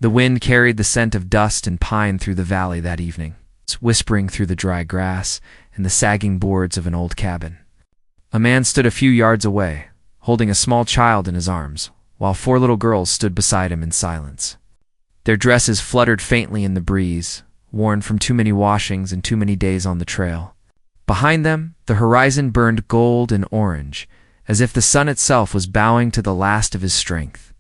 The wind carried the scent of dust and pine through the valley that evening, whispering through the dry grass and the sagging boards of an old cabin. A man stood a few yards away, holding a small child in his arms, while 4 little girls stood beside him in silence. Their dresses fluttered faintly in the breeze, worn from too many washings and too many days on the trail. Behind them, the horizon burned gold and orange, as if the sun itself was bowing to the last of his strength.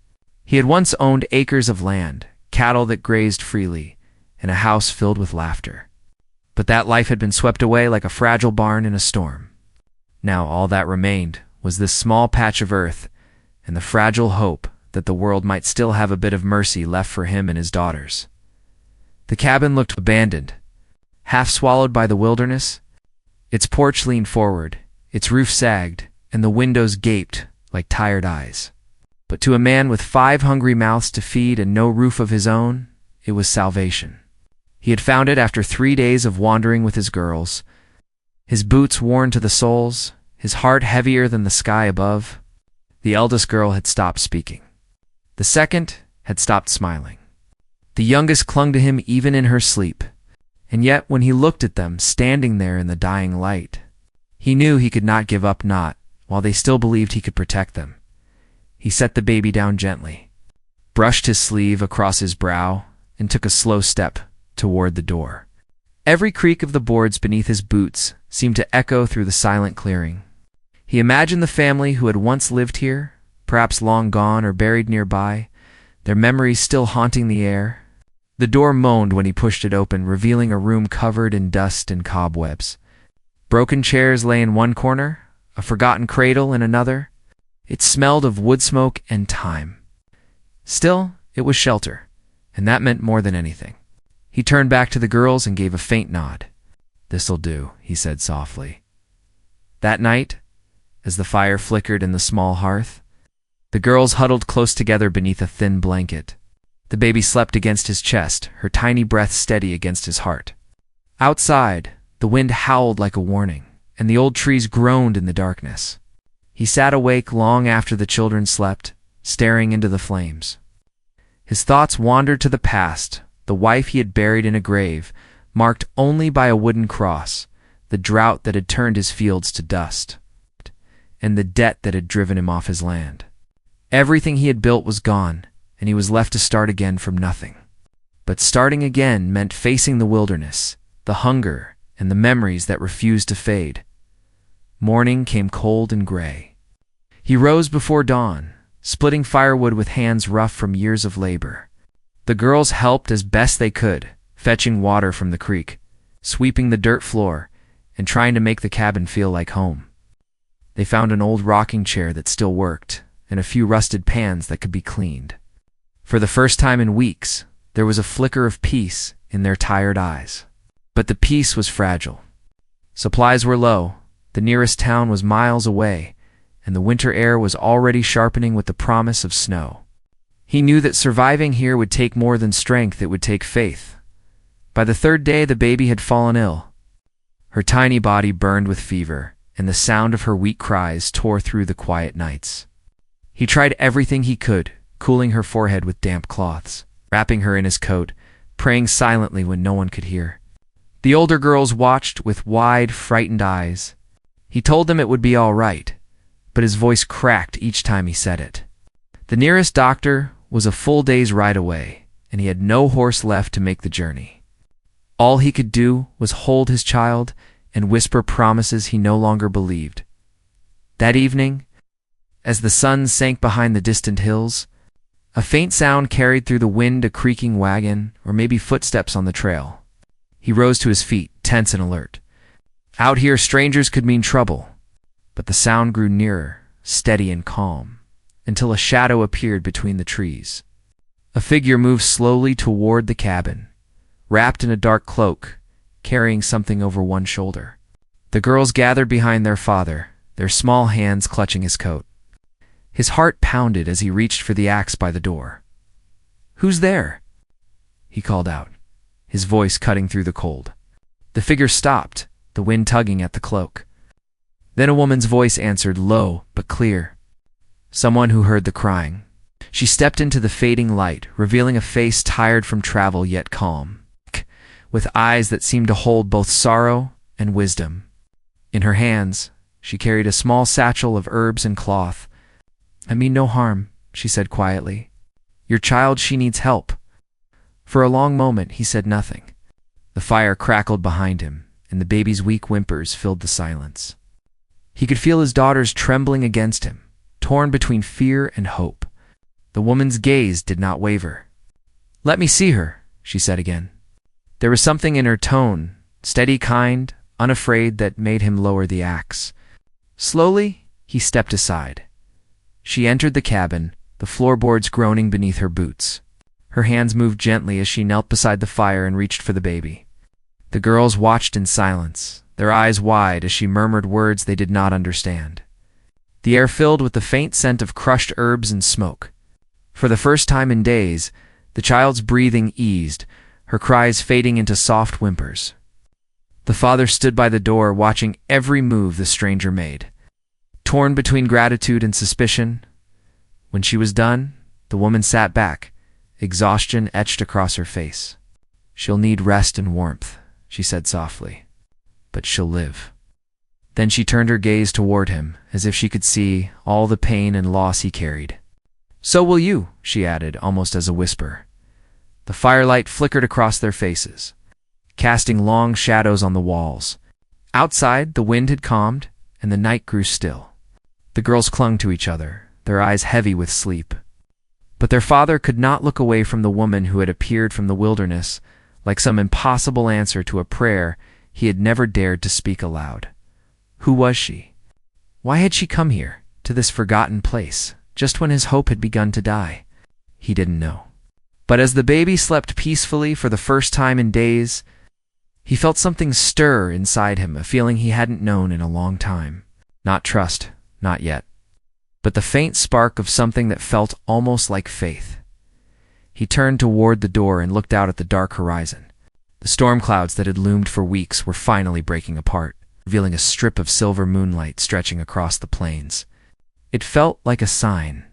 He had once owned acres of land, cattle that grazed freely, and a house filled with laughter. But that life had been swept away like a fragile barn in a storm. Now all that remained was this small patch of earth and the fragile hope that the world might still have a bit of mercy left for him and his daughters. The cabin looked abandoned, half swallowed by the wilderness. Its porch leaned forward, its roof sagged, and the windows gaped like tired eyes. But to a man with 5 hungry mouths to feed and no roof of his own, it was salvation. He had found it after 3 days of wandering with his girls, his boots worn to the soles, his heart heavier than the sky above. The eldest girl had stopped speaking. The second had stopped smiling. The youngest clung to him even in her sleep, and yet when he looked at them standing there in the dying light, he knew he could not give up, not while they still believed he could protect them. He set the baby down gently, brushed his sleeve across his brow, and took a slow step toward the door. Every creak of the boards beneath his boots seemed to echo through the silent clearing. He imagined the family who had once lived here, perhaps long gone or buried nearby, their memories still haunting the air. The door moaned when he pushed it open, revealing a room covered in dust and cobwebs. Broken chairs lay in one corner, a forgotten cradle in another. It smelled of wood smoke and time. Still, it was shelter, and that meant more than anything. He turned back to the girls and gave a faint nod. "This'll do," he said softly. That night, as the fire flickered in the small hearth, the girls huddled close together beneath a thin blanket. The baby slept against his chest, her tiny breath steady against his heart. Outside, the wind howled like a warning, and the old trees groaned in the darkness. He sat awake long after the children slept, staring into the flames. His thoughts wandered to the past, the wife he had buried in a grave, marked only by a wooden cross, the drought that had turned his fields to dust, and the debt that had driven him off his land. Everything he had built was gone, and he was left to start again from nothing. But starting again meant facing the wilderness, the hunger, and the memories that refused to fade. Morning came cold and gray. He rose before dawn, splitting firewood with hands rough from years of labor. The girls helped as best they could, fetching water from the creek, sweeping the dirt floor, and trying to make the cabin feel like home. They found an old rocking chair that still worked, and a few rusted pans that could be cleaned. For the first time in weeks, there was a flicker of peace in their tired eyes. But the peace was fragile. Supplies were low, the nearest town was miles away, and the winter air was already sharpening with the promise of snow. He knew that surviving here would take more than strength, it would take faith. By the 3rd day, the baby had fallen ill. Her tiny body burned with fever, and the sound of her weak cries tore through the quiet nights. He tried everything he could, cooling her forehead with damp cloths, wrapping her in his coat, praying silently when no one could hear. The older girls watched with wide, frightened eyes. He told them it would be all right, but his voice cracked each time he said it. The nearest doctor was a full day's ride away, and he had no horse left to make the journey. All he could do was hold his child and whisper promises he no longer believed. That evening, as the sun sank behind the distant hills, a faint sound carried through the wind, a creaking wagon, or maybe footsteps on the trail. He rose to his feet, tense and alert. Out here, strangers could mean trouble, but the sound grew nearer, steady and calm, until a shadow appeared between the trees. A figure moved slowly toward the cabin, wrapped in a dark cloak, carrying something over one shoulder. The girls gathered behind their father, their small hands clutching his coat. His heart pounded as he reached for the axe by the door. "Who's there?" he called out, his voice cutting through the cold. The figure stopped, the wind tugging at the cloak. Then a woman's voice answered, low but clear. Someone who heard the crying. She stepped into the fading light, revealing a face tired from travel yet calm, with eyes that seemed to hold both sorrow and wisdom. In her hands, she carried a small satchel of herbs and cloth. "I mean no harm," she said quietly. "Your child, she needs help." For a long moment he said nothing. The fire crackled behind him, and the baby's weak whimpers filled the silence. He could feel his daughters trembling against him, torn between fear and hope. The woman's gaze did not waver. "Let me see her," she said again. There was something in her tone, steady, kind, unafraid, that made him lower the axe. Slowly, he stepped aside. She entered the cabin, the floorboards groaning beneath her boots. Her hands moved gently as she knelt beside the fire and reached for the baby. The girls watched in silence, their eyes wide as she murmured words they did not understand. The air filled with the faint scent of crushed herbs and smoke. For the first time in days, the child's breathing eased, her cries fading into soft whimpers. The father stood by the door, watching every move the stranger made, torn between gratitude and suspicion. When she was done, the woman sat back, exhaustion etched across her face. "She'll need rest and warmth," she said softly, "but she'll live." Then she turned her gaze toward him, as if she could see all the pain and loss he carried. "So will you," she added, almost as a whisper. The firelight flickered across their faces, casting long shadows on the walls. Outside, the wind had calmed, and the night grew still. The girls clung to each other, their eyes heavy with sleep. But their father could not look away from the woman who had appeared from the wilderness, like some impossible answer to a prayer he had never dared to speak aloud. Who was she? Why had she come here, to this forgotten place, just when his hope had begun to die? He didn't know. But as the baby slept peacefully for the first time in days, he felt something stir inside him, a feeling he hadn't known in a long time. Not trust, not yet, but the faint spark of something that felt almost like faith. He turned toward the door and looked out at the dark horizon. The storm clouds that had loomed for weeks were finally breaking apart, revealing a strip of silver moonlight stretching across the plains. It felt like a sign.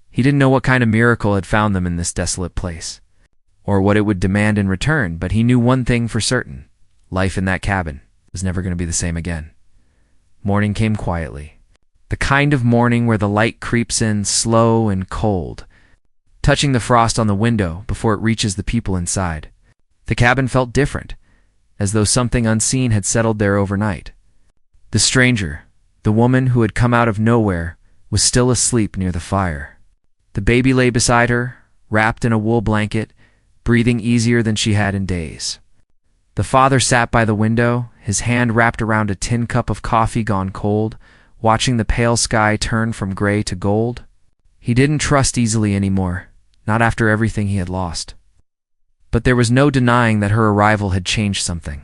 He didn't know what kind of miracle had found them in this desolate place, or what it would demand in return, but he knew one thing for certain: life in that cabin was never going to be the same again. Morning came quietly, the kind of morning where the light creeps in slow and cold, touching the frost on the window before it reaches the people inside. The cabin felt different, as though something unseen had settled there overnight. The stranger, the woman who had come out of nowhere, was still asleep near the fire. The baby lay beside her, wrapped in a wool blanket, breathing easier than she had in days. The father sat by the window, his hand wrapped around a tin cup of coffee gone cold, watching the pale sky turn from gray to gold. He didn't trust easily anymore, not after everything he had lost. But there was no denying that her arrival had changed something.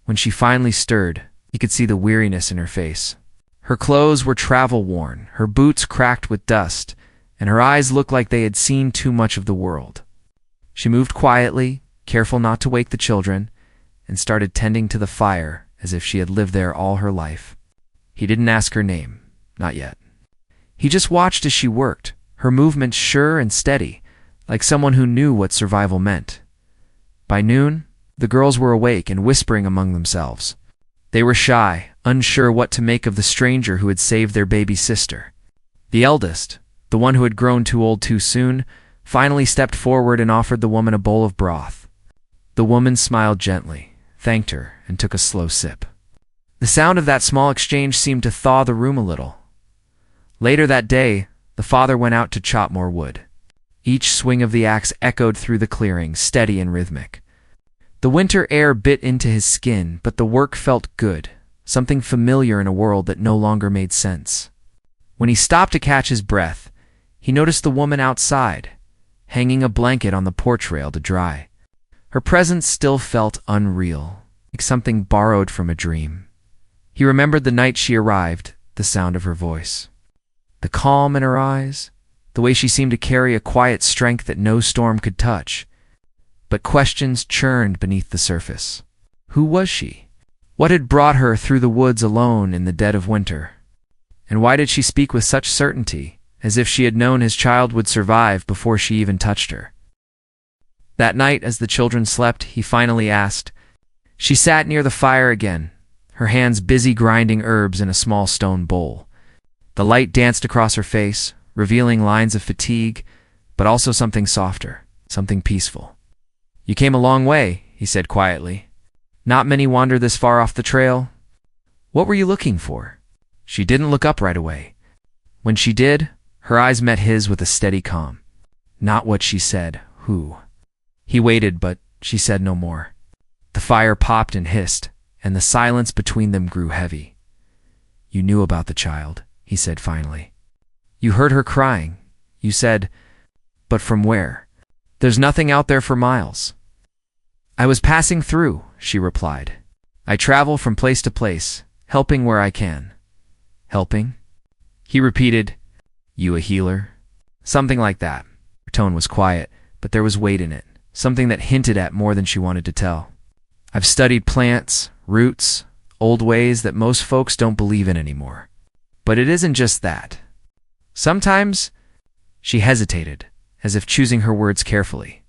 When she finally stirred, he could see the weariness in her face. Her clothes were travel-worn, her boots cracked with dust, and her eyes looked like they had seen too much of the world. She moved quietly, careful not to wake the children, and started tending to the fire as if she had lived there all her life. He didn't ask her name, not yet. He just watched as she worked, her movements sure and steady, like someone who knew what survival meant. By noon, the girls were awake and whispering among themselves. They were shy, unsure what to make of the stranger who had saved their baby sister. The eldest, the one who had grown too old too soon, finally stepped forward and offered the woman a bowl of broth. The woman smiled gently, thanked her, and took a slow sip. The sound of that small exchange seemed to thaw the room a little. Later that day, the father went out to chop more wood. Each swing of the axe echoed through the clearing, steady and rhythmic. The winter air bit into his skin, but the work felt good, something familiar in a world that no longer made sense. When he stopped to catch his breath, he noticed the woman outside, hanging a blanket on the porch rail to dry. Her presence still felt unreal, like something borrowed from a dream. He remembered the night she arrived, the sound of her voice, the calm in her eyes, the way she seemed to carry a quiet strength that no storm could touch. But questions churned beneath the surface. Who was she? What had brought her through the woods alone in the dead of winter? And why did she speak with such certainty, as if she had known his child would survive before she even touched her. That night, as the children slept, he finally asked. She sat near the fire again, her hands busy grinding herbs in a small stone bowl. The light danced across her face, revealing lines of fatigue, but also something softer, something peaceful. "You came a long way," he said quietly. "Not many wander this far off the trail. What were you looking for?" She didn't look up right away. When she did, her eyes met his with a steady calm. Not what she said, who. He waited, but she said no more. The fire popped and hissed, and the silence between them grew heavy. "You knew about the child," he said finally. "You heard her crying. You said, 'But from where?' There's nothing out there for miles." "I was passing through," she replied. "I travel from place to place, helping where I can." "Helping?" He repeated, "You a healer?" Something like that. Her tone was quiet, but there was weight in it, something that hinted at more than she wanted to tell. "I've studied plants, roots, old ways that most folks don't believe in anymore. But it isn't just that. Sometimes," she hesitated, as if choosing her words carefully,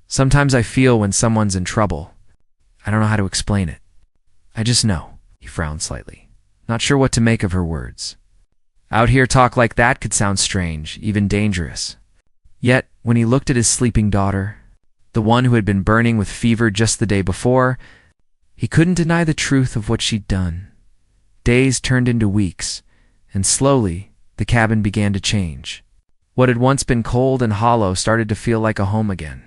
"sometimes I feel when someone's in trouble. I don't know how to explain it. I just know." He frowned slightly, not sure what to make of her words. Out here, talk like that could sound strange, even dangerous. Yet, when he looked at his sleeping daughter, the one who had been burning with fever just the day before, he couldn't deny the truth of what she'd done. Days turned into weeks, and slowly, the cabin began to change. What had once been cold and hollow started to feel like a home again.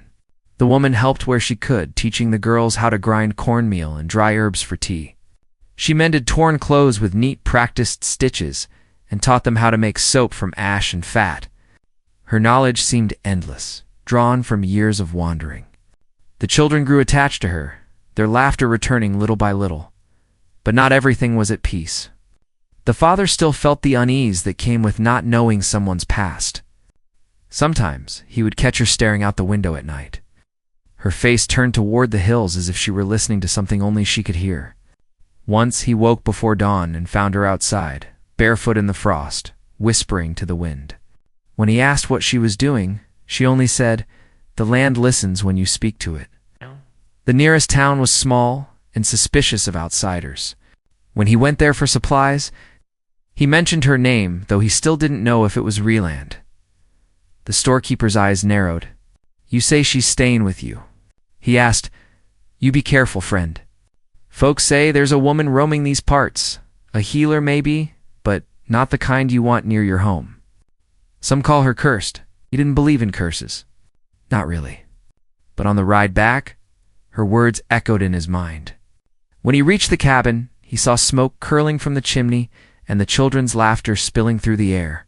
The woman helped where she could, teaching the girls how to grind cornmeal and dry herbs for tea. She mended torn clothes with neat, practiced stitches and taught them how to make soap from ash and fat. Her knowledge seemed endless, drawn from years of wandering. The children grew attached to her, their laughter returning little by little. But not everything was at peace. The father still felt the unease that came with not knowing someone's past. Sometimes he would catch her staring out the window at night. Her face turned toward the hills as if she were listening to something only she could hear. Once he woke before dawn and found her outside, barefoot in the frost, whispering to the wind. When he asked what she was doing, she only said, "The land listens when you speak to it." The nearest town was small and suspicious of outsiders. When he went there for supplies, he mentioned her name, though he still didn't know if it was Reland. The storekeeper's eyes narrowed. "You say she's staying with you?" He asked. "You be careful, friend. Folks say there's a woman roaming these parts, a healer maybe, but not the kind you want near your home. Some call her cursed." He didn't believe in curses. Not really. But on the ride back, her words echoed in his mind. When he reached the cabin, he saw smoke curling from the chimney and the children's laughter spilling through the air.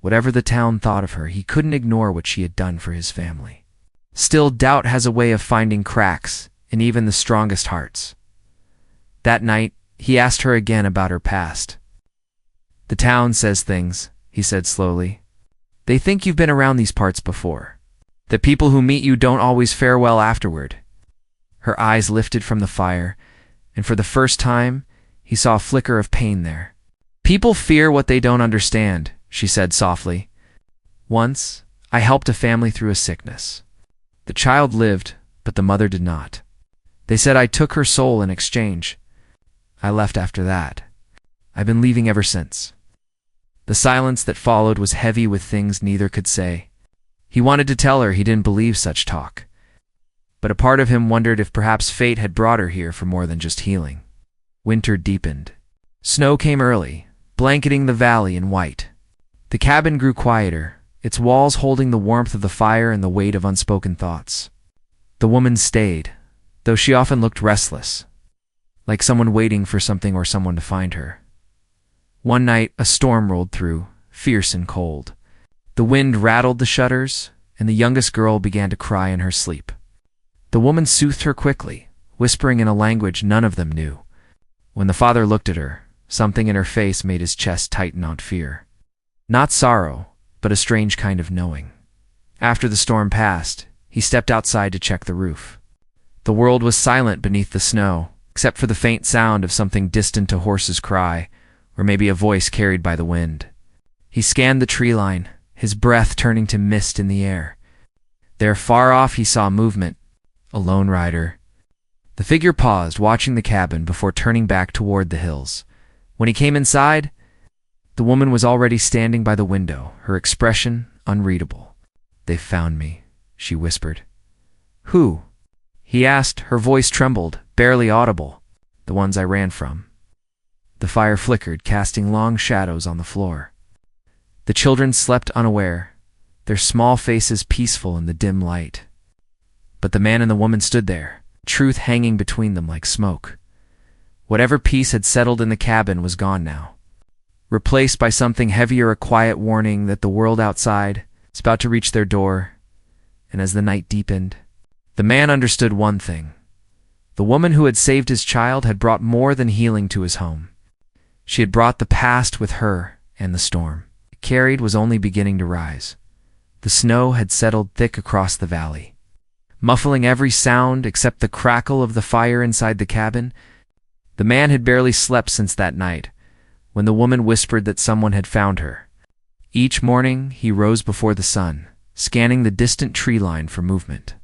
Whatever the town thought of her, he couldn't ignore what she had done for his family. Still, doubt has a way of finding cracks in even the strongest hearts. That night, he asked her again about her past. "The town says things," he said slowly. "They think you've been around these parts before. The people who meet you don't always fare well afterward." Her eyes lifted from the fire, and for the first time, he saw a flicker of pain there. "People fear what they don't understand," she said softly. "Once, I helped a family through a sickness. The child lived, but the mother did not. They said I took her soul in exchange. I left after that. I've been leaving ever since." The silence that followed was heavy with things neither could say. He wanted to tell her he didn't believe such talk, but a part of him wondered if perhaps fate had brought her here for more than just healing. Winter deepened. Snow came early, blanketing the valley in white. The cabin grew quieter, its walls holding the warmth of the fire and the weight of unspoken thoughts. The woman stayed, though she often looked restless, like someone waiting for something or someone to find her. One night, a storm rolled through, fierce and cold. The wind rattled the shutters, and the youngest girl began to cry in her sleep. The woman soothed her quickly, whispering in a language none of them knew. When the father looked at her, something in her face made his chest tighten on fear. Not sorrow, but a strange kind of knowing. After the storm passed, he stepped outside to check the roof. The world was silent beneath the snow, except for the faint sound of something distant, a horse's cry, or maybe a voice carried by the wind. He scanned the tree line, his breath turning to mist in the air. There, far off, he saw movement. A lone rider. The figure paused, watching the cabin before turning back toward the hills. When he came inside, the woman was already standing by the window, her expression unreadable. "They've found me," she whispered. "Who?" he asked. Her voice trembled, barely audible. "The ones I ran from." The fire flickered, casting long shadows on the floor. The children slept unaware, their small faces peaceful in the dim light. But the man and the woman stood there, truth hanging between them like smoke. Whatever peace had settled in the cabin was gone now, replaced by something heavier, a quiet warning that the world outside is about to reach their door. And as the night deepened, the man understood one thing. The woman who had saved his child had brought more than healing to his home. She had brought the past with her, and the storm it carried was only beginning to rise. The snow had settled thick across the valley, muffling every sound except the crackle of the fire inside the cabin. The man had barely slept since that night, when the woman whispered that someone had found her. Each morning he rose before the sun, scanning the distant tree line for movement.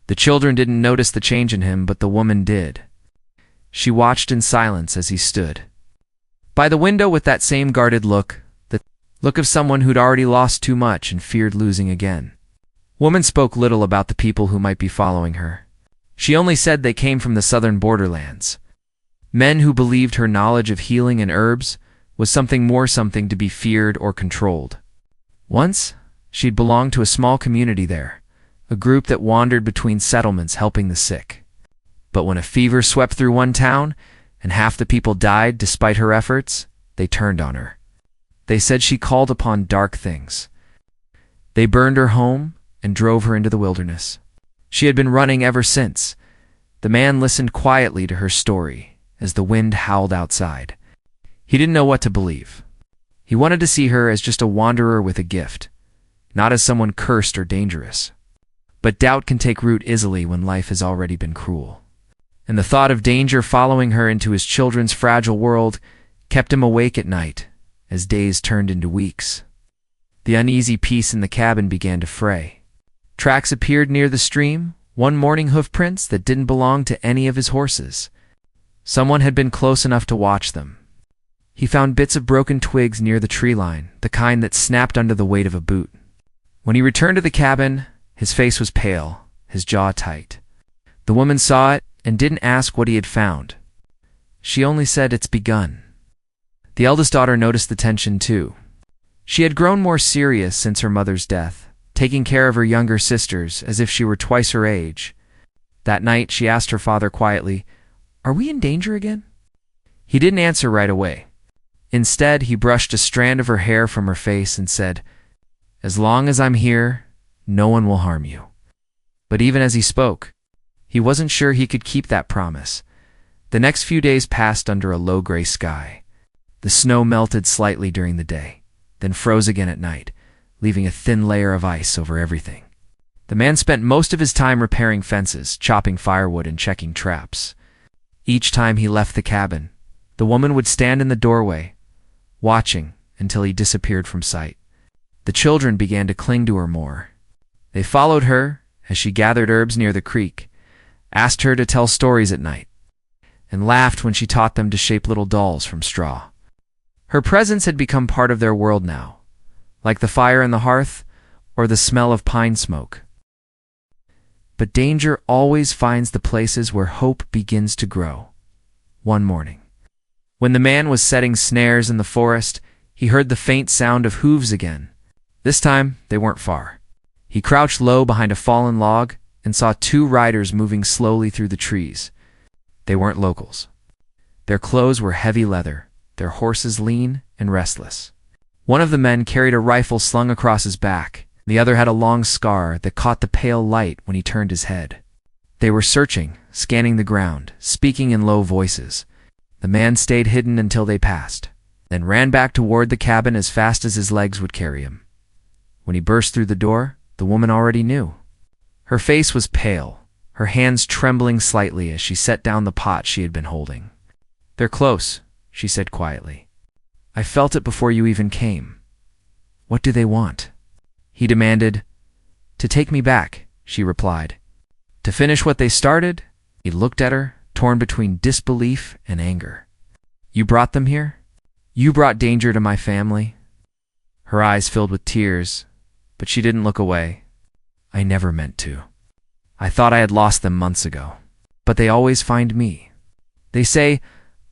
The children didn't notice the change in him, but the woman did. She watched in silence as he stood by the window with that same guarded look, the look of someone who'd already lost too much and feared losing again. Woman spoke little about the people who might be following her. She only said they came from the southern borderlands. Men who believed her knowledge of healing and herbs was something to be feared or controlled. Once, she'd belonged to a small community there, a group that wandered between settlements helping the sick. But when a fever swept through one town, and half the people died despite her efforts, they turned on her. They said she called upon dark things. They burned her home and drove her into the wilderness. She had been running ever since. The man listened quietly to her story as the wind howled outside. He didn't know what to believe. He wanted to see her as just a wanderer with a gift, not as someone cursed or dangerous. But doubt can take root easily when life has already been cruel. And the thought of danger following her into his children's fragile world kept him awake at night as days turned into weeks. The uneasy peace in the cabin began to fray. Tracks appeared near the stream, one morning hoofprints that didn't belong to any of his horses. Someone had been close enough to watch them. He found bits of broken twigs near the tree line, the kind that snapped under the weight of a boot. When he returned to the cabin, his face was pale, his jaw tight. The woman saw it and didn't ask what he had found. She only said, "It's begun." The eldest daughter noticed the tension too. She had grown more serious since her mother's death, taking care of her younger sisters as if she were twice her age. That night she asked her father quietly, "Are we in danger again?" He didn't answer right away. Instead, he brushed a strand of her hair from her face and said, "As long as I'm here, no one will harm you." But even as he spoke, he wasn't sure he could keep that promise. The next few days passed under a low gray sky. The snow melted slightly during the day, then froze again at night, leaving a thin layer of ice over everything. The man spent most of his time repairing fences, chopping firewood, and checking traps. Each time he left the cabin, the woman would stand in the doorway, watching until he disappeared from sight. The children began to cling to her more. They followed her as she gathered herbs near the creek, asked her to tell stories at night, and laughed when she taught them to shape little dolls from straw. Her presence had become part of their world now, like the fire in the hearth or the smell of pine smoke. But danger always finds the places where hope begins to grow. One morning, when the man was setting snares in the forest, he heard the faint sound of hooves again. This time, they weren't far. He crouched low behind a fallen log and saw two riders moving slowly through the trees. They weren't locals. Their clothes were heavy leather, their horses lean and restless. One of the men carried a rifle slung across his back. The other had a long scar that caught the pale light when he turned his head. They were searching, scanning the ground, speaking in low voices. The man stayed hidden until they passed, then ran back toward the cabin as fast as his legs would carry him. When he burst through the door, the woman already knew. Her face was pale, her hands trembling slightly as she set down the pot she had been holding. "They're close," she said quietly. "I felt it before you even came. What do they want?" he demanded. To take me back, she replied. To finish what they started? He looked at her, torn between disbelief and anger. You brought them here? You brought danger to my family? Her eyes filled with tears, but she didn't look away. I never meant to. I thought I had lost them months ago, but they always find me. They say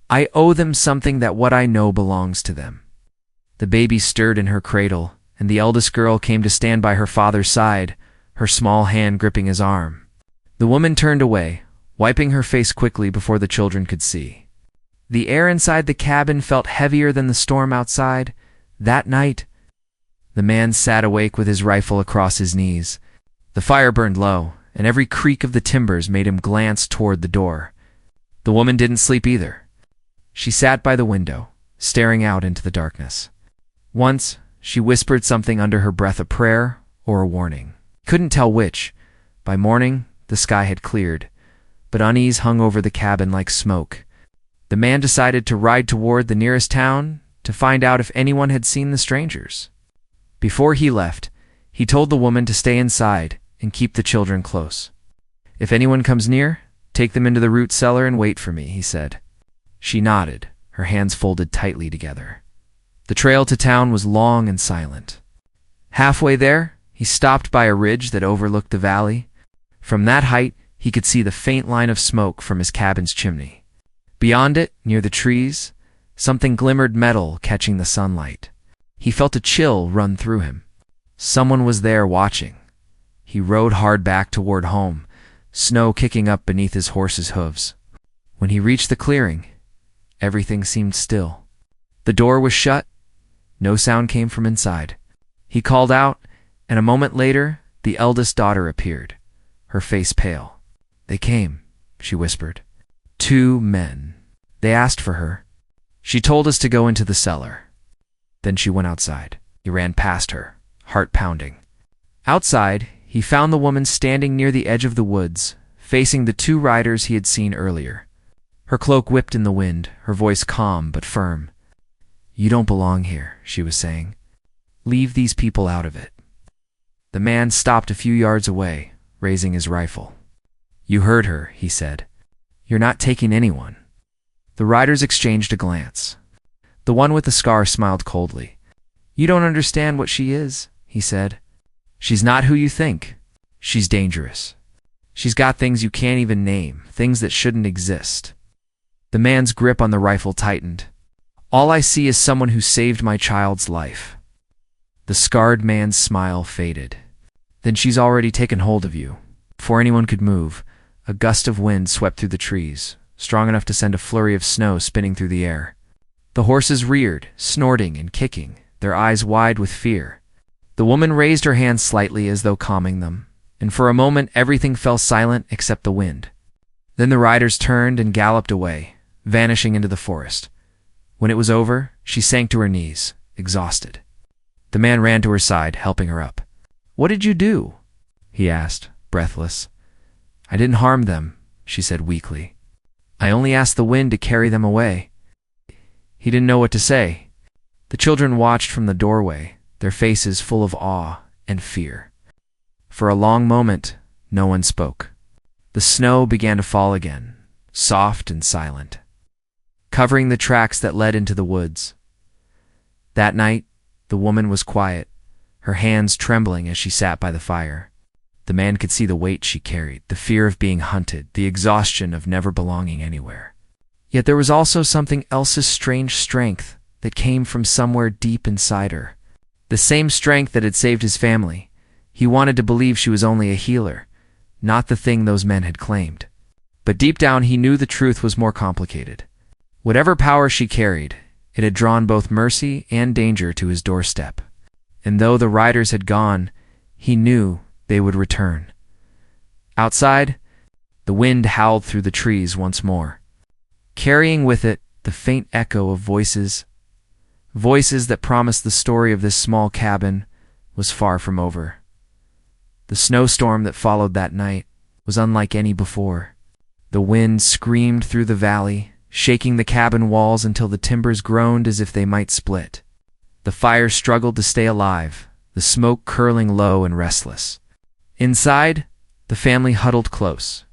I owe them something, that what I know belongs to them. The baby stirred in her cradle, and the eldest girl came to stand by her father's side, her small hand gripping his arm. The woman turned away, wiping her face quickly before the children could see. The air inside the cabin felt heavier than the storm outside. That night, the man sat awake with his rifle across his knees. The fire burned low, and every creak of the timbers made him glance toward the door. The woman didn't sleep either. She sat by the window, staring out into the darkness. Once, she whispered something under her breath, a prayer or a warning. Couldn't tell which. By morning, the sky had cleared, but unease hung over the cabin like smoke. The man decided to ride toward the nearest town to find out if anyone had seen the strangers. Before he left, he told the woman to stay inside and keep the children close. If anyone comes near, take them into the root cellar and wait for me, he said. She nodded, her hands folded tightly together. The trail to town was long and silent. Halfway there, he stopped by a ridge that overlooked the valley. From that height, he could see the faint line of smoke from his cabin's chimney. Beyond it, near the trees, something glimmered metal, catching the sunlight. He felt a chill run through him. Someone was there watching. He rode hard back toward home, snow kicking up beneath his horse's hooves. When he reached the clearing, everything seemed still. The door was shut. No sound came from inside. He called out, and a moment later, the eldest daughter appeared, her face pale. They came, she whispered. 2 men. They asked for her. She told us to go into the cellar. Then she went outside. He ran past her, heart pounding. Outside, he found the woman standing near the edge of the woods, facing the 2 riders he had seen earlier. Her cloak whipped in the wind, her voice calm but firm. You don't belong here, she was saying. Leave these people out of it. The man stopped a few yards away, raising his rifle. You heard her, he said. You're not taking anyone. The riders exchanged a glance. The one with the scar smiled coldly. You don't understand what she is, he said. She's not who you think. She's dangerous. She's got things you can't even name, things that shouldn't exist. The man's grip on the rifle tightened. All I see is someone who saved my child's life. The scarred man's smile faded. Then she's already taken hold of you. Before anyone could move, a gust of wind swept through the trees, strong enough to send a flurry of snow spinning through the air. The horses reared, snorting and kicking, their eyes wide with fear. The woman raised her hands slightly as though calming them, and for a moment everything fell silent except the wind. Then the riders turned and galloped away, vanishing into the forest. When it was over, she sank to her knees, exhausted. The man ran to her side, helping her up. What did you do? He asked, breathless. I didn't harm them, she said weakly. I only asked the wind to carry them away. He didn't know what to say. The children watched from the doorway, their faces full of awe and fear. For a long moment, no one spoke. The snow began to fall again, soft and silent, covering the tracks that led into the woods. That night, the woman was quiet, her hands trembling as she sat by the fire. The man could see the weight she carried, the fear of being hunted, the exhaustion of never belonging anywhere. Yet there was also something else's strange strength that came from somewhere deep inside her. The same strength that had saved his family. He wanted to believe she was only a healer, not the thing those men had claimed. But deep down he knew the truth was more complicated. Whatever power she carried, it had drawn both mercy and danger to his doorstep. And though the riders had gone, he knew they would return. Outside, the wind howled through the trees once more, carrying with it the faint echo of voices that promised the story of this small cabin was far from over. The snowstorm that followed that night was unlike any before. The wind screamed through the valley, shaking the cabin walls until the timbers groaned as if they might split. The fire struggled to stay alive, the smoke curling low and restless. Inside, the family huddled close,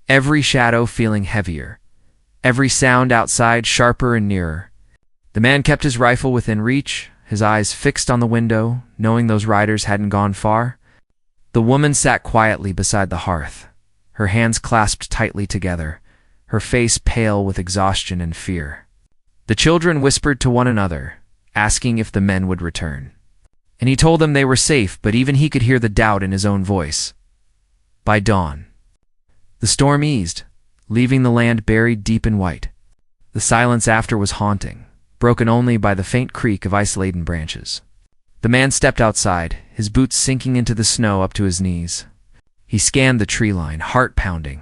every shadow feeling heavier, every sound outside sharper and nearer. The man kept his rifle within reach, his eyes fixed on the window, knowing those riders hadn't gone far. The woman sat quietly beside the hearth, her hands clasped tightly together, her face pale with exhaustion and fear. The children whispered to one another, asking if the men would return. And he told them they were safe, but even he could hear the doubt in his own voice. By dawn, the storm eased, leaving the land buried deep in white. The silence after was haunting, broken only by the faint creak of ice-laden branches. The man stepped outside, his boots sinking into the snow up to his knees. He scanned the tree line, heart pounding.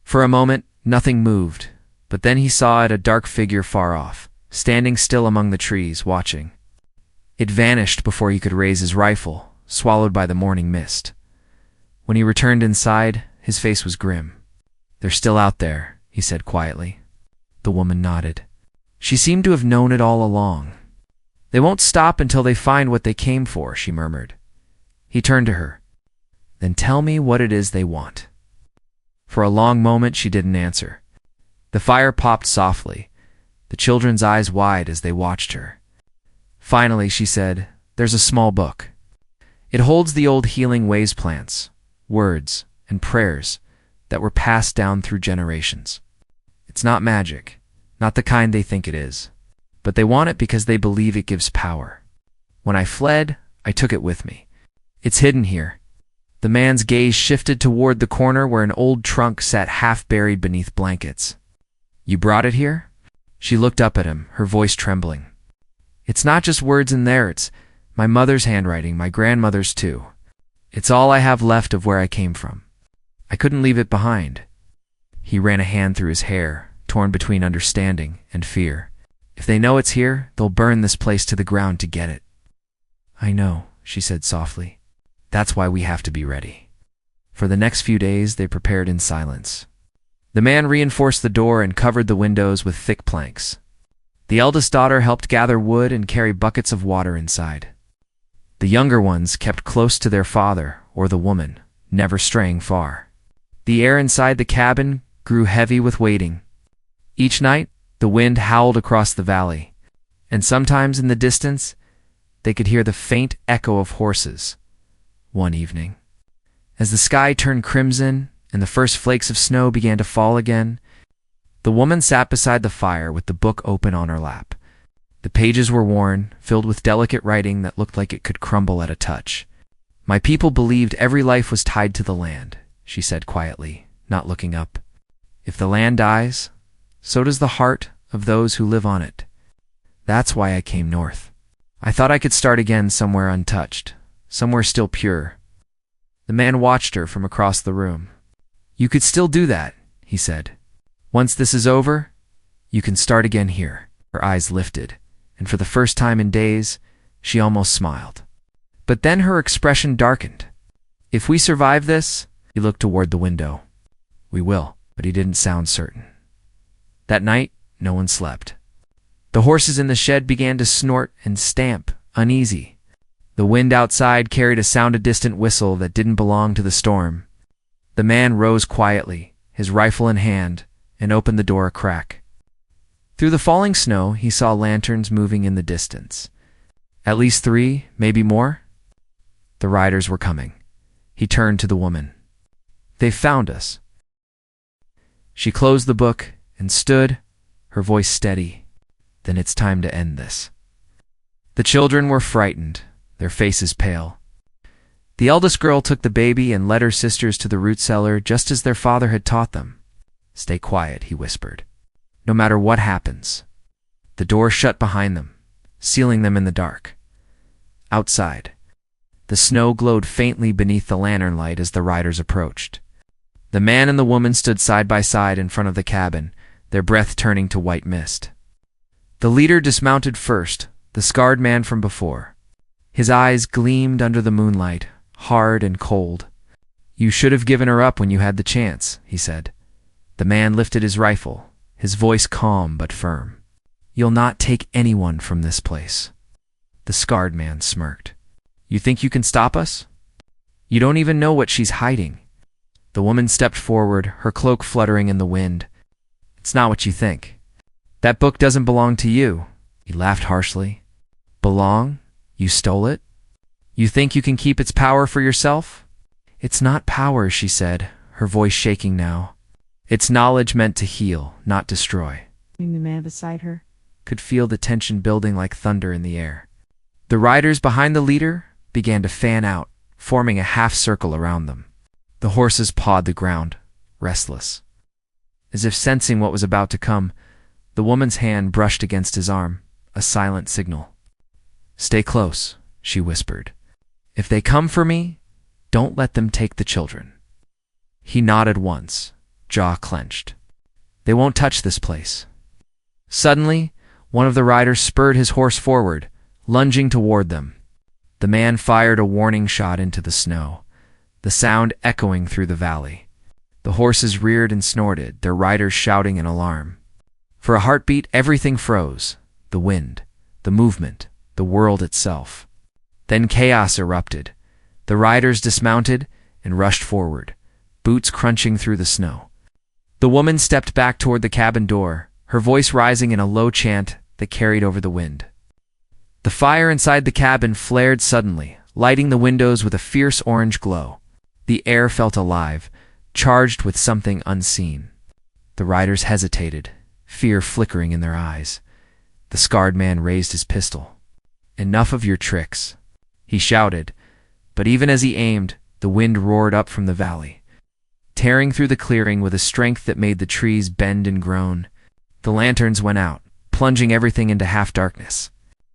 For a moment, nothing moved, but then he saw it, a dark figure far off, standing still among the trees, watching. It vanished before he could raise his rifle, swallowed by the morning mist. When he returned inside, his face was grim. "They're still out there," he said quietly. The woman nodded. She seemed to have known it all along. "They won't stop until they find what they came for," she murmured. He turned to her. "Then tell me what it is they want." For a long moment she didn't answer. The fire popped softly, the children's eyes wide as they watched her. Finally she said, "There's a small book. It holds the old healing ways plants, words, and prayers that were passed down through generations. It's not magic, not the kind they think it is, but they want it because they believe it gives power. When I fled, I took it with me. It's hidden here." The man's gaze shifted toward the corner where an old trunk sat half buried beneath blankets. "You brought it here?" She looked up at him, her voice trembling. "It's not just words in there, it's my mother's handwriting, my grandmother's too. It's all I have left of where I came from. I couldn't leave it behind." He ran a hand through his hair, torn between understanding and fear. "If they know it's here, they'll burn this place to the ground to get it." "I know," she said softly. "That's why we have to be ready." For the next few days they prepared in silence. The man reinforced the door and covered the windows with thick planks. The eldest daughter helped gather wood and carry buckets of water inside. The younger ones kept close to their father or the woman, never straying far. The air inside the cabin grew heavy with waiting. Each night, the wind howled across the valley, and sometimes in the distance, they could hear the faint echo of horses. One evening, as the sky turned crimson and the first flakes of snow began to fall again, the woman sat beside the fire with the book open on her lap. The pages were worn, filled with delicate writing that looked like it could crumble at a touch. "My people believed every life was tied to the land," she said quietly, not looking up. "If the land dies, so does the heart of those who live on it. That's why I came north. I thought I could start again somewhere untouched, somewhere still pure." The man watched her from across the room. "You could still do that," he said. "Once this is over, you can start again here." Her eyes lifted, and for the first time in days, she almost smiled. But then her expression darkened. "If we survive this," he looked toward the window. "We will," but he didn't sound certain. That night, no one slept. The horses in the shed began to snort and stamp, uneasy. The wind outside carried a sound, a distant whistle that didn't belong to the storm. The man rose quietly, his rifle in hand, and opened the door a crack. Through the falling snow, he saw lanterns moving in the distance. At least 3, maybe more. The riders were coming. He turned to the woman. "They've found us." She closed the book and stood, her voice steady. "Then it's time to end this." The children were frightened, their faces pale. The eldest girl took the baby and led her sisters to the root cellar just as their father had taught them. "Stay quiet," he whispered. "No matter what happens." The door shut behind them, sealing them in the dark. Outside, the snow glowed faintly beneath the lantern light as the riders approached. The man and the woman stood side by side in front of the cabin, their breath turning to white mist. The leader dismounted first, the scarred man from before. His eyes gleamed under the moonlight, hard and cold. "You should have given her up when you had the chance," he said. The man lifted his rifle, his voice calm but firm. "You'll not take anyone from this place." The scarred man smirked. You think you can stop us? You don't even know what she's hiding." The woman stepped forward, her cloak fluttering in the wind. "It's not what you think. That book doesn't belong to you." He laughed harshly. "Belong? You stole it? You think you can keep its power for yourself?" "It's not power," she said, her voice shaking now. "It's knowledge meant to heal, not destroy." The man beside her Could feel the tension building like thunder in the air. The riders behind the leader began to fan out, forming a half circle around them. The horses pawed the ground, restless. As if sensing what was about to come, the woman's hand brushed against his arm, a silent signal. "Stay close," she whispered. "If they come for me, don't let them take the children." He nodded once, jaw clenched. "They won't touch this place." Suddenly, one of the riders spurred his horse forward, lunging toward them. The man fired a warning shot into the snow, the sound echoing through the valley. The horses reared and snorted, their riders shouting in alarm. For a heartbeat, everything froze: the wind, the movement, the world itself. Then chaos erupted. The riders dismounted and rushed forward, boots crunching through the snow. The woman stepped back toward the cabin door, her voice rising in a low chant that carried over the wind. The fire inside the cabin flared suddenly, lighting the windows with a fierce orange glow. The air felt alive, charged with something unseen. The riders hesitated, fear flickering in their eyes. The scarred man raised his pistol. "Enough of your tricks," he shouted, but even as he aimed, the wind roared up from the valley, tearing through the clearing with a strength that made the trees bend and groan. The lanterns went out, plunging everything into half-darkness.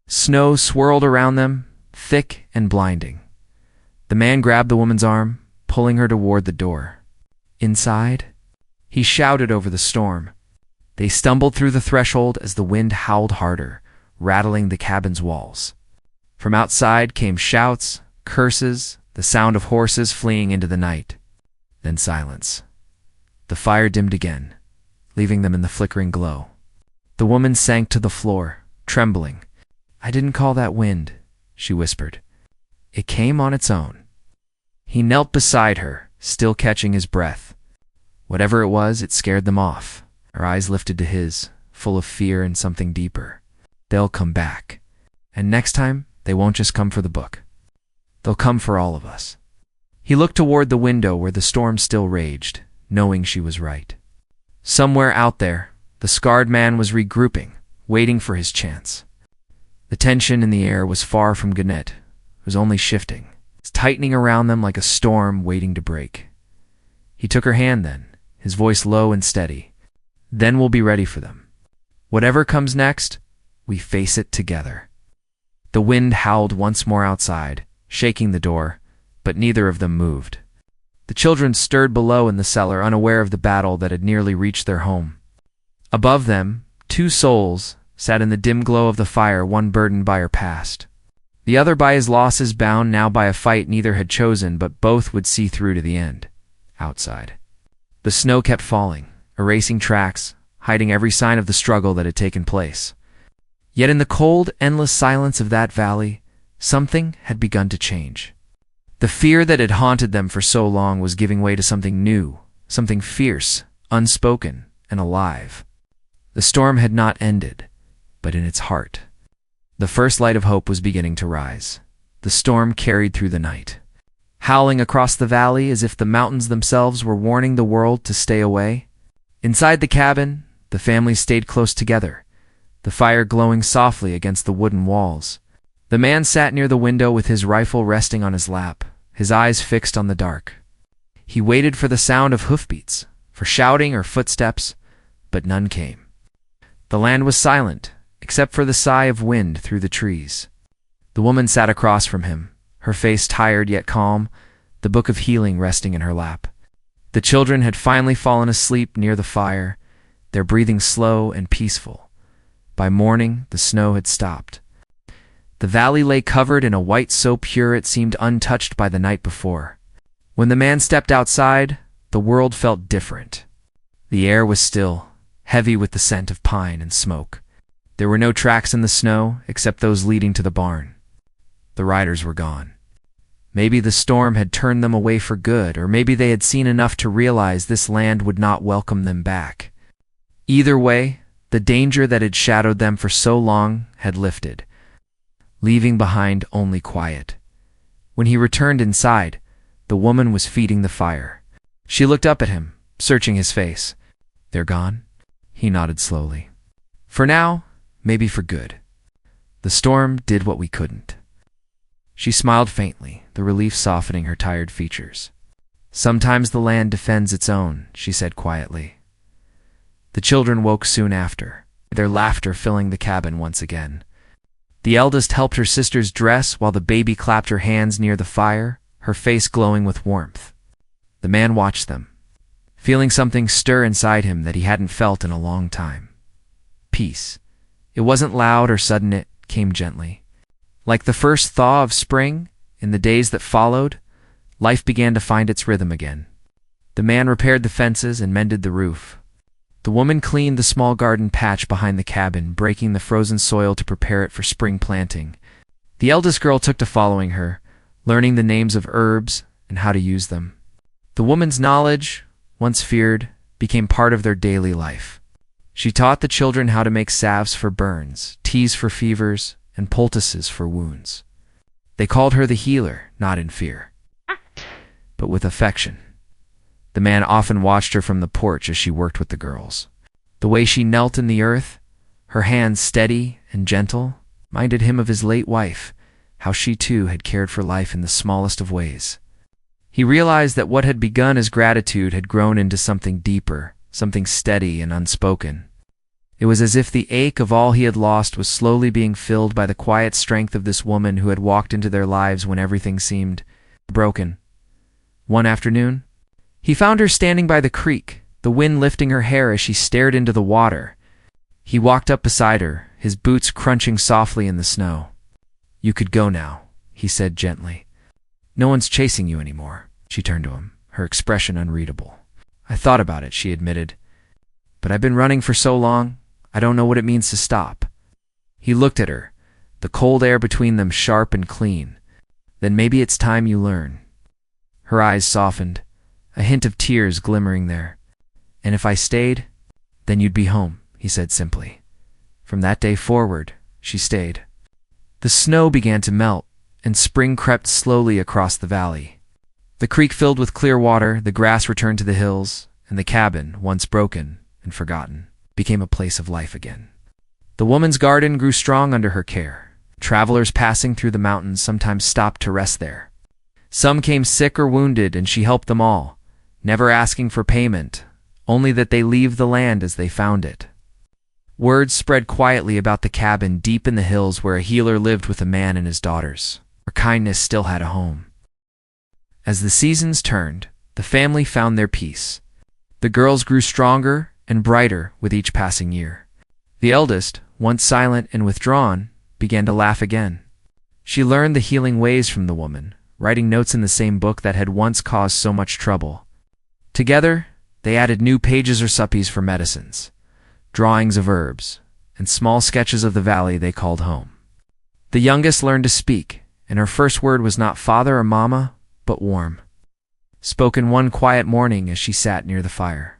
Snow swirled around them, thick and blinding. The man grabbed the woman's arm, pulling her toward the door. "Inside?" he shouted over the storm. They stumbled through the threshold as the wind howled harder, rattling the cabin's walls. From outside came shouts, curses, the sound of horses fleeing into the night. Then silence. The fire dimmed again, leaving them in the flickering glow. The woman sank to the floor, trembling. "I didn't call that wind," she whispered. "It came on its own." He knelt beside her, still catching his breath. Whatever it was, it scared them off. Her eyes lifted to his, full of fear and something deeper. "They'll come back. And next time, they won't just come for the book. They'll come for all of us." He looked toward the window where the storm still raged, knowing she was right. Somewhere out there, the scarred man was regrouping, waiting for his chance. The tension in the air was far from Gannett. It was only shifting. It's tightening around them like a storm waiting to break. He took her hand then, his voice low and steady. "Then we'll be ready for them. Whatever comes next, we face it together." The wind howled once more outside, shaking the door, but neither of them moved. The children stirred below in the cellar, unaware of the battle that had nearly reached their home. Above them, two souls sat in the dim glow of the fire, one burdened by her past, the other by his losses, bound now by a fight neither had chosen, but both would see through to the end. Outside, the snow kept falling, erasing tracks, hiding every sign of the struggle that had taken place. Yet in the cold, endless silence of that valley, something had begun to change. The fear that had haunted them for so long was giving way to something new, something fierce, unspoken, and alive. The storm had not ended, but in its heart, the first light of hope was beginning to rise. The storm carried through the night, howling across the valley as if the mountains themselves were warning the world to stay away. Inside the cabin, the family stayed close together, the fire glowing softly against the wooden walls. The man sat near the window with his rifle resting on his lap, his eyes fixed on the dark. He waited for the sound of hoofbeats, for shouting or footsteps, but none came. The land was silent, except for the sigh of wind through the trees. The woman sat across from him, her face tired yet calm, the book of healing resting in her lap. The children had finally fallen asleep near the fire, their breathing slow and peaceful. By morning, the snow had stopped. The valley lay covered in a white so pure it seemed untouched by the night before. When the man stepped outside, the world felt different. The air was still, heavy with the scent of pine and smoke. There were no tracks in the snow except those leading to the barn. The riders were gone. Maybe the storm had turned them away for good, or maybe they had seen enough to realize this land would not welcome them back. Either way, the danger that had shadowed them for so long had lifted, leaving behind only quiet. When he returned inside, the woman was feeding the fire. She looked up at him, searching his face. "They're gone?" He nodded slowly. "For now, maybe for good. The storm did what we couldn't." She smiled faintly, the relief softening her tired features. "Sometimes the land defends its own," she said quietly. The children woke soon after, their laughter filling the cabin once again. The eldest helped her sister's dress while the baby clapped her hands near the fire, her face glowing with warmth. The man watched them, feeling something stir inside him that he hadn't felt in a long time. Peace. It wasn't loud or sudden, it came gently. Like the first thaw of spring, in the days that followed, life began to find its rhythm again. The man repaired the fences and mended the roof. The woman cleaned the small garden patch behind the cabin, breaking the frozen soil to prepare it for spring planting. The eldest girl took to following her, learning the names of herbs and how to use them. The woman's knowledge, once feared, became part of their daily life. She taught the children how to make salves for burns, teas for fevers, and poultices for wounds. They called her the healer, not in fear, but with affection. The man often watched her from the porch as she worked with the girls. The way she knelt in the earth, her hands steady and gentle, reminded him of his late wife, how she too had cared for life in the smallest of ways. He realized that what had begun as gratitude had grown into something deeper, something steady and unspoken. It was as if the ache of all he had lost was slowly being filled by the quiet strength of this woman who had walked into their lives when everything seemed broken. One afternoon, he found her standing by the creek, the wind lifting her hair as she stared into the water. He walked up beside her, his boots crunching softly in the snow. "You could go now," he said gently. "No one's chasing you anymore." She turned to him, her expression unreadable. "I thought about it," she admitted. "But I've been running for so long, I don't know what it means to stop." He looked at her, the cold air between them sharp and clean. "Then maybe it's time you learn." Her eyes softened, a hint of tears glimmering there. "And if I stayed, then you'd be home," he said simply. From that day forward, she stayed. The snow began to melt, and spring crept slowly across the valley. The creek filled with clear water, the grass returned to the hills, and the cabin, once broken and forgotten, became a place of life again. The woman's garden grew strong under her care. Travelers passing through the mountains sometimes stopped to rest there. Some came sick or wounded, and she helped them all, never asking for payment, only that they leave the land as they found it. Word spread quietly about the cabin deep in the hills where a healer lived with a man and his daughters. Her kindness still had a home. As the seasons turned, the family found their peace. The girls grew stronger and brighter with each passing year. The eldest, once silent and withdrawn, began to laugh again. She learned the healing ways from the woman, writing notes in the same book that had once caused so much trouble. Together, they added new pages or recipes for medicines, drawings of herbs, and small sketches of the valley they called home. The youngest learned to speak, and her first word was not father or mama, but warm, spoken one quiet morning as she sat near the fire.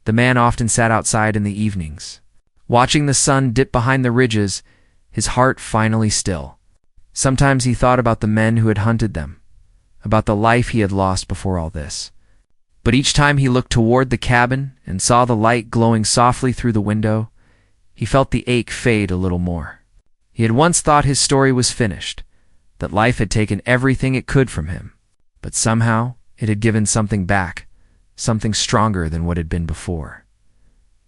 The man often sat outside in the evenings, watching the sun dip behind the ridges, his heart finally still. Sometimes he thought about the men who had hunted them, about the life he had lost before all this. But each time he looked toward the cabin and saw the light glowing softly through the window, he felt the ache fade a little more. He had once thought his story was finished, that life had taken everything it could from him, but somehow it had given something back, something stronger than what had been before.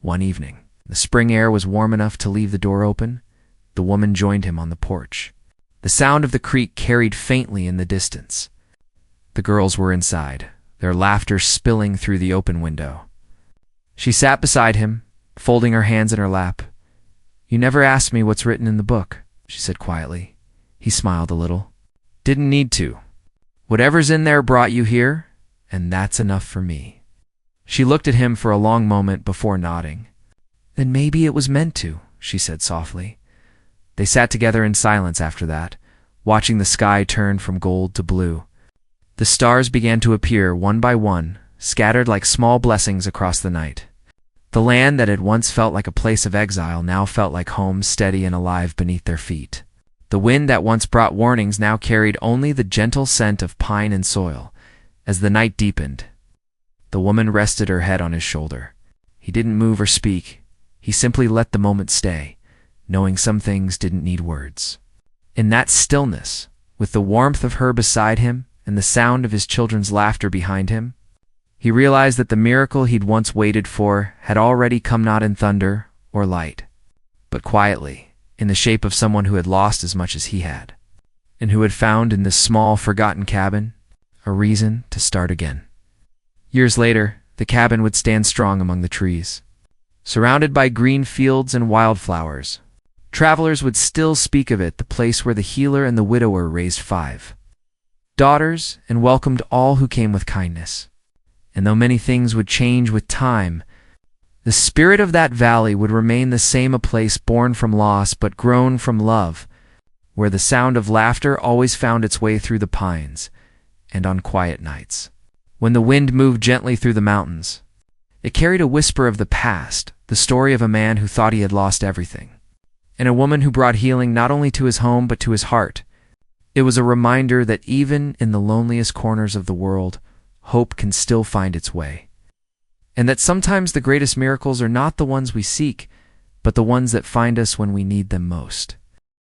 One evening, the spring air was warm enough to leave the door open. The woman joined him on the porch. The sound of the creek carried faintly in the distance. The girls were inside, their laughter spilling through the open window. She sat beside him, folding her hands in her lap. "You never asked me what's written in the book," she said quietly. He smiled a little. "Didn't need to. Whatever's in there brought you here, and that's enough for me." She looked at him for a long moment before nodding. "Then maybe it was meant to," she said softly. They sat together in silence after that, watching the sky turn from gold to blue. The stars began to appear one by one, scattered like small blessings across the night. The land that had once felt like a place of exile now felt like home, steady and alive beneath their feet. The wind that once brought warnings now carried only the gentle scent of pine and soil. As the night deepened, the woman rested her head on his shoulder. He didn't move or speak. He simply let the moment stay, knowing some things didn't need words. In that stillness, with the warmth of her beside him and the sound of his children's laughter behind him, he realized that the miracle he'd once waited for had already come, not in thunder or light, but quietly, in the shape of someone who had lost as much as he had, and who had found in this small, forgotten cabin a reason to start again. Years later, the cabin would stand strong among the trees, surrounded by green fields and wildflowers. Travelers would still speak of it, the place where the healer and the widower raised 5 daughters and welcomed all who came with kindness. And though many things would change with time, the spirit of that valley would remain the same, a place born from loss but grown from love, where the sound of laughter always found its way through the pines, and on quiet nights, when the wind moved gently through the mountains, it carried a whisper of the past, the story of a man who thought he had lost everything, and a woman who brought healing not only to his home but to his heart. It was a reminder that even in the loneliest corners of the world, hope can still find its way, and that sometimes the greatest miracles are not the ones we seek, but the ones that find us when we need them most.